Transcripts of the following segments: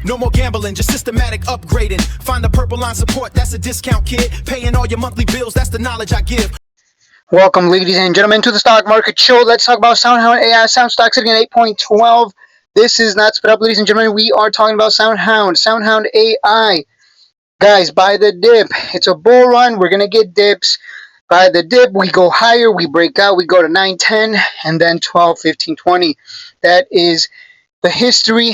No more gambling, just systematic upgrading. Find the purple line support, that's a discount, kid. Paying all your monthly bills, that's the knowledge I give. Welcome, ladies and gentlemen, to the Stock Market Show. Let's talk about Soun AI. Sound stock sitting at 8.12. This is not split up, ladies and gentlemen. We are talking about Soun AI. Guys, buy the dip. It's a bull run. We're going to get dips. Buy the dip. We go higher. We break out. We go to 9, 10, and then 12, 15, 20. That is the history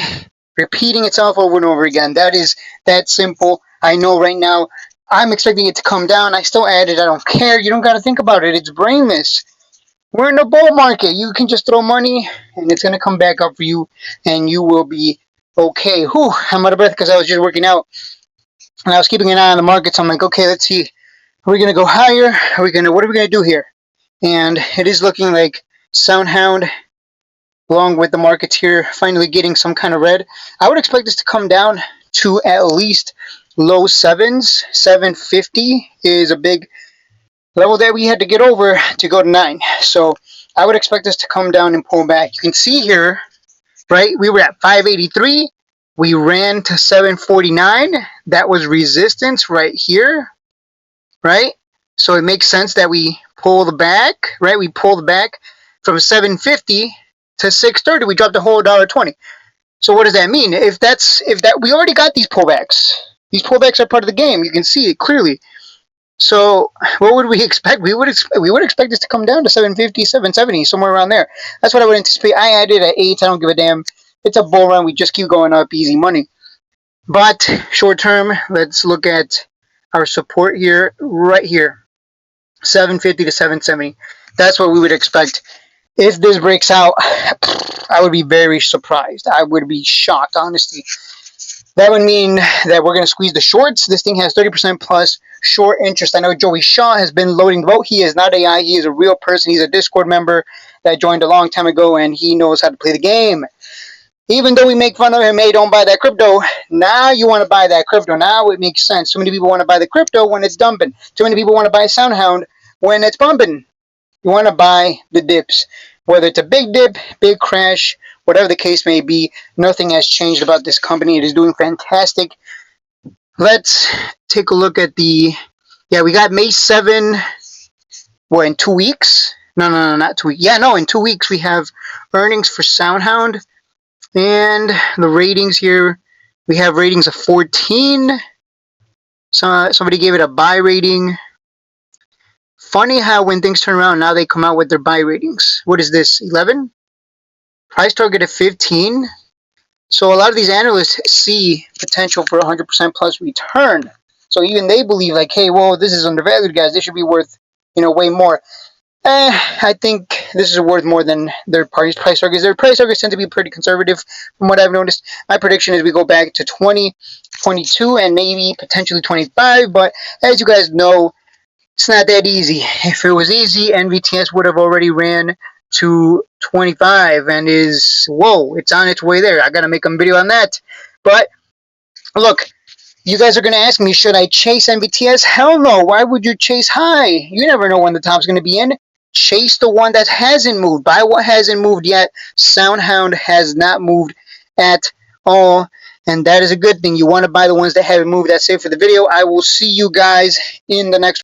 repeating itself over and over again. That is that simple. I know right now I'm expecting it to come down. I still add it. I don't care. You don't got to think about it. It's brainless. We're in a bull market. You can just throw money and it's going to come back up for you and you will be okay. Whew, I'm out of breath because I was just working out and I was keeping an eye on the markets. I'm like, okay, let's see. Are we going to go higher? What are we going to do here? And it is looking like Sound, along with the markets here, finally getting some kind of red. I would expect this to come down to at least low 7s. 750 is a big level that we had to get over to go to 9. So I would expect this to come down and pull back. You can see here, right, we were at 583. We ran to 749. That was resistance right here, right? So it makes sense that we pull the back, right? We pulled back from 750 to 630. We dropped a whole $1.20. So what does that mean? If that we already got these pullbacks. These pullbacks are part of the game. You can see it clearly. So what would we expect? We would expect this to come down to 750, 770, somewhere around there. That's what I would anticipate. I added at 8. I don't give a damn. It's a bull run. We just keep going up, easy money. But short term, let's look at our support here, right here, 750 to 770. That's what we would expect. If this breaks out, I would be very surprised. I would be shocked, honestly. That would mean that we're going to squeeze the shorts. This thing has 30% plus short interest. I know Joey Shaw has been loading the boat. He is not AI. He is a real person. He's a Discord member that joined a long time ago, and he knows how to play the game. Even though we make fun of him, hey, don't buy that crypto. Now you want to buy that crypto. Now it makes sense. Too many people want to buy the crypto when it's dumping. Too many people want to buy Sound when it's bumping. You want to buy the dips. Whether it's a big dip, big crash, whatever the case may be, nothing has changed about this company. It is doing fantastic. Let's take a look at we got May 7, what, in 2 weeks? No, not 2 weeks. Yeah, no, in 2 weeks we have earnings for Sound. And the ratings here, we have ratings of 14. So somebody gave it a buy rating. Funny how when things turn around, now they come out with their buy ratings. What is this, 11? Price target of 15. So a lot of these analysts see potential for 100% plus return. So even they believe like, hey, well, this is undervalued, guys. This should be worth, way more. I think this is worth more than their price targets. Their price targets tend to be pretty conservative from what I've noticed. My prediction is we go back to 20, 22, and maybe potentially 25. But as you guys know, it's not that easy. If it was easy, NVTS would have already ran to 25 and it's on its way there. I got to make a video on that. But look, you guys are going to ask me, should I chase NVTS? Hell no. Why would you chase high? You never know when the top's going to be in. Chase the one that hasn't moved. Buy what hasn't moved yet. Sound has not moved at all. And that is a good thing. You want to buy the ones that haven't moved. That's it for the video. I will see you guys in the next